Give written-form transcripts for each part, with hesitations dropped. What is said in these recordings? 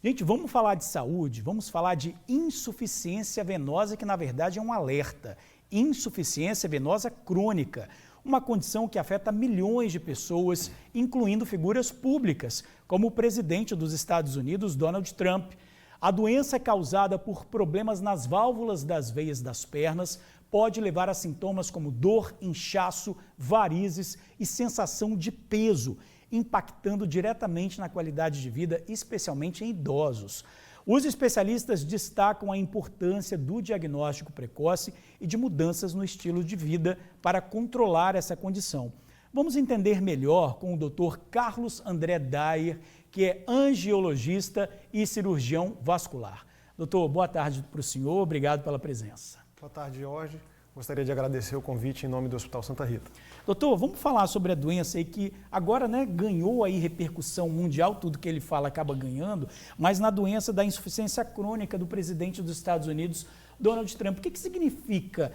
Gente, vamos falar de saúde, vamos falar de insuficiência venosa, que na verdade é um alerta. Insuficiência venosa crônica, uma condição que afeta milhões de pessoas, incluindo figuras públicas, como o presidente dos Estados Unidos, Donald Trump. A doença é causada por problemas nas válvulas das veias das pernas, pode levar a sintomas como dor, inchaço, varizes e sensação de peso, impactando diretamente na qualidade de vida, especialmente em idosos. Os especialistas destacam a importância do diagnóstico precoce e de mudanças no estilo de vida para controlar essa condição. Vamos entender melhor com o Dr. Carlos André Dayer, que é angiologista e cirurgião vascular. Doutor, boa tarde para o senhor, obrigado pela presença. Boa tarde, Jorge. Gostaria de agradecer o convite em nome do Hospital Santa Rita. Doutor, vamos falar sobre a doença aí que agora ganhou aí repercussão mundial, tudo que ele fala acaba ganhando, mas na doença da insuficiência crônica do presidente dos Estados Unidos, Donald Trump. O que significa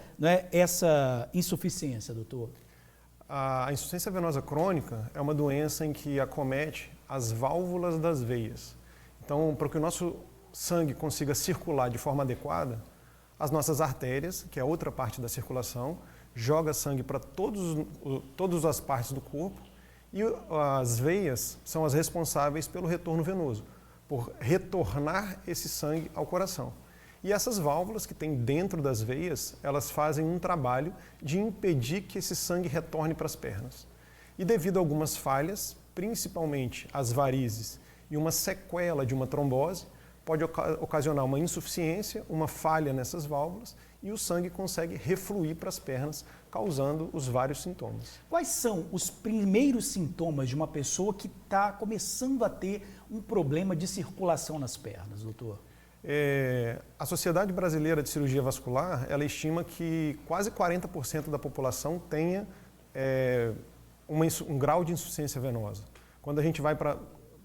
essa insuficiência, doutor? A insuficiência venosa crônica é uma doença em que acomete as válvulas das veias. Então, para que o nosso sangue consiga circular de forma adequada, as nossas artérias, que é outra parte da circulação, joga sangue para todas as partes do corpo e as veias são as responsáveis pelo retorno venoso, por retornar esse sangue ao coração. E essas válvulas que tem dentro das veias, elas fazem um trabalho de impedir que esse sangue retorne para as pernas. E devido a algumas falhas, principalmente as varizes e uma sequela de uma trombose, pode ocasionar uma insuficiência, uma falha nessas válvulas e o sangue consegue refluir para as pernas, causando os vários sintomas. Quais são os primeiros sintomas de uma pessoa que está começando a ter um problema de circulação nas pernas, doutor? A Sociedade Brasileira de Cirurgia Vascular, ela estima que quase 40% da população tenha um grau de insuficiência venosa. Quando a gente vai para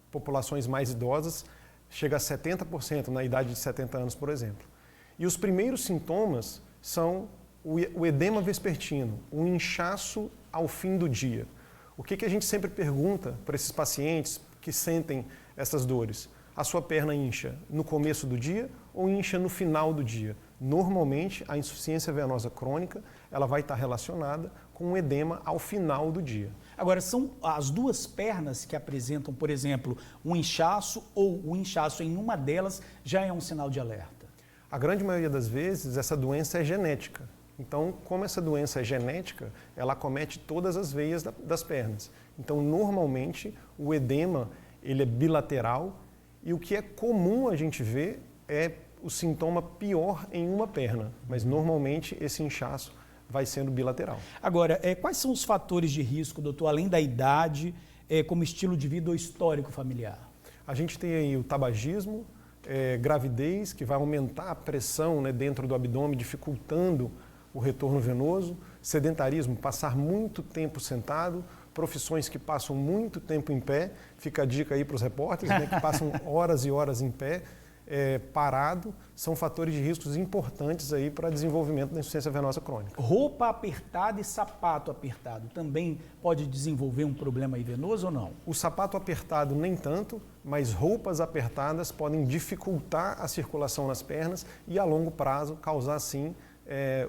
populações mais idosas, chega a 70% na idade de 70 anos, por exemplo. E os primeiros sintomas são o edema vespertino, o inchaço ao fim do dia. O que a gente sempre pergunta para esses pacientes que sentem essas dores? A sua perna incha no começo do dia ou incha no final do dia? Normalmente, a insuficiência venosa crônica ela vai estar relacionada com o edema ao final do dia. Agora, são as duas pernas que apresentam, por exemplo, um inchaço ou o inchaço em uma delas já é um sinal de alerta? A grande maioria das vezes, essa doença é genética. Então, como essa doença é genética, ela acomete todas as veias das pernas. Então, normalmente, o edema ele é bilateral e o que é comum a gente ver é o sintoma pior em uma perna, mas normalmente esse inchaço vai sendo bilateral. Agora, quais são os fatores de risco, doutor, além da idade, como estilo de vida ou histórico familiar? A gente tem aí o tabagismo, gravidez, que vai aumentar a pressão dentro do abdômen, dificultando o retorno venoso, sedentarismo, passar muito tempo sentado, profissões que passam muito tempo em pé, fica a dica aí para os repórteres, que passam horas e horas em pé, parado, são fatores de riscos importantes aí para desenvolvimento da insuficiência venosa crônica. Roupa apertada e sapato apertado também pode desenvolver um problema aí venoso ou não? O sapato apertado nem tanto, mas roupas apertadas podem dificultar a circulação nas pernas e a longo prazo causar sim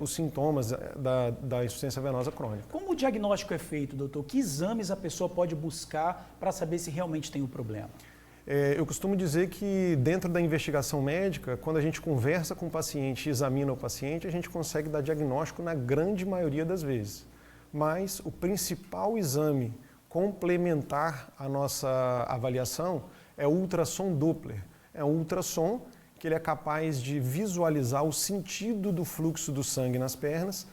os sintomas da insuficiência venosa crônica. Como o diagnóstico é feito, doutor? Que exames a pessoa pode buscar para saber se realmente tem o problema? Eu costumo dizer que dentro da investigação médica, quando a gente conversa com o paciente e examina o paciente, a gente consegue dar diagnóstico na grande maioria das vezes. Mas o principal exame complementar à nossa avaliação é o ultrassom Doppler. É um ultrassom que ele é capaz de visualizar o sentido do fluxo do sangue nas pernas,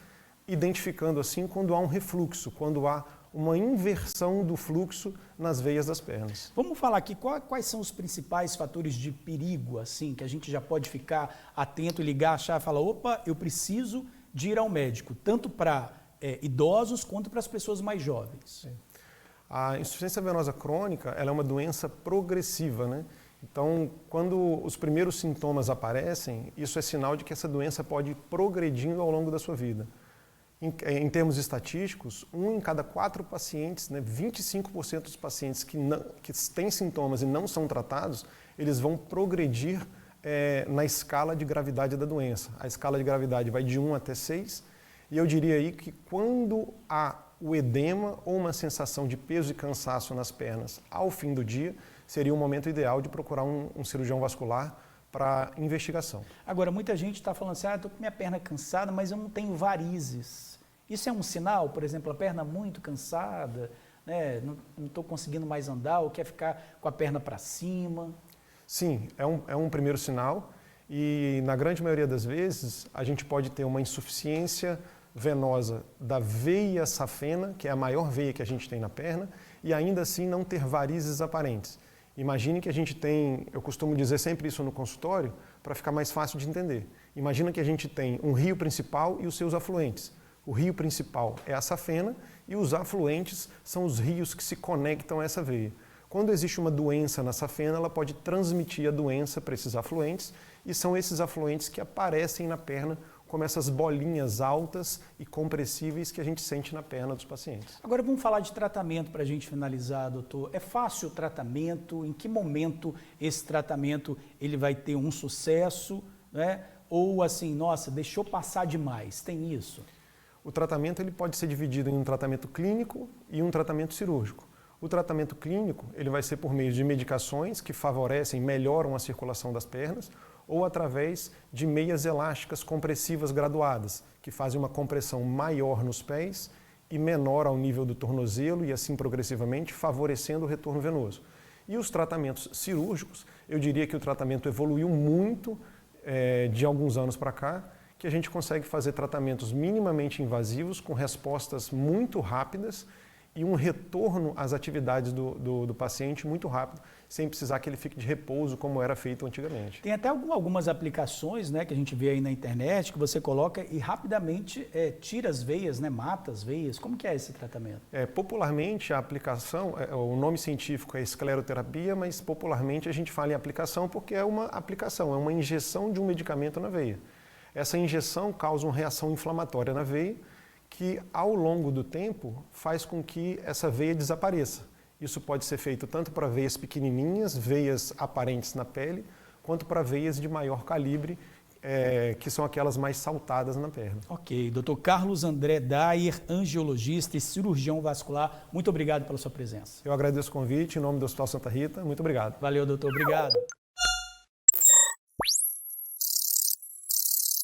identificando assim quando há um refluxo, quando há uma inversão do fluxo nas veias das pernas. Vamos falar aqui quais são os principais fatores de perigo, assim, que a gente já pode ficar atento e ligar a chave e falar, opa, eu preciso de ir ao médico, tanto para idosos quanto para as pessoas mais jovens. Sim. A insuficiência venosa crônica ela é uma doença progressiva, Então, quando os primeiros sintomas aparecem, isso é sinal de que essa doença pode ir progredindo ao longo da sua vida. Em termos estatísticos, 1 em cada 4 pacientes, 25% dos pacientes que têm sintomas e não são tratados, eles vão progredir na escala de gravidade da doença. A escala de gravidade vai de 1 até 6, e eu diria aí que quando há o edema ou uma sensação de peso e cansaço nas pernas ao fim do dia, seria o momento ideal de procurar um cirurgião vascular para investigação. Agora, muita gente está falando assim, estou com minha perna cansada, mas eu não tenho varizes. Isso é um sinal? Por exemplo, a perna muito cansada, né? Não estou conseguindo mais andar, ou quer ficar com a perna para cima? Sim, é um primeiro sinal, e na grande maioria das vezes a gente pode ter uma insuficiência venosa da veia safena, que é a maior veia que a gente tem na perna, e ainda assim não ter varizes aparentes. Imagine que a gente tem, eu costumo dizer sempre isso no consultório, para ficar mais fácil de entender. Imagina que a gente tem um rio principal e os seus afluentes. O rio principal é a safena e os afluentes são os rios que se conectam a essa veia. Quando existe uma doença na safena, ela pode transmitir a doença para esses afluentes, e são esses afluentes que aparecem na perna como essas bolinhas altas e compressíveis que a gente sente na perna dos pacientes. Agora vamos falar de tratamento para a gente finalizar, doutor. É fácil o tratamento? Em que momento esse tratamento ele vai ter um sucesso, né? Ou assim, nossa, deixou passar demais, tem isso? O tratamento ele pode ser dividido em um tratamento clínico e um tratamento cirúrgico. O tratamento clínico ele vai ser por meio de medicações que favorecem, melhoram a circulação das pernas, ou através de meias elásticas compressivas graduadas, que fazem uma compressão maior nos pés e menor ao nível do tornozelo, e assim progressivamente favorecendo o retorno venoso. E os tratamentos cirúrgicos, eu diria que o tratamento evoluiu muito de alguns anos para cá, que a gente consegue fazer tratamentos minimamente invasivos, com respostas muito rápidas e um retorno às atividades do paciente muito rápido, sem precisar que ele fique de repouso como era feito antigamente. Tem até algumas aplicações, né, que a gente vê aí na internet, que você coloca e rapidamente tira as veias, né, mata as veias. Como que é esse tratamento? Popularmente a aplicação, o nome científico é escleroterapia, mas popularmente a gente fala em aplicação porque é uma aplicação, é uma injeção de um medicamento na veia. Essa injeção causa uma reação inflamatória na veia, que ao longo do tempo faz com que essa veia desapareça. Isso pode ser feito tanto para veias pequenininhas, veias aparentes na pele, quanto para veias de maior calibre, que são aquelas mais saltadas na perna. Ok, Dr. Carlos André Dair, angiologista e cirurgião vascular, muito obrigado pela sua presença. Eu agradeço o convite, em nome do Hospital Santa Rita, muito obrigado. Valeu, doutor, obrigado.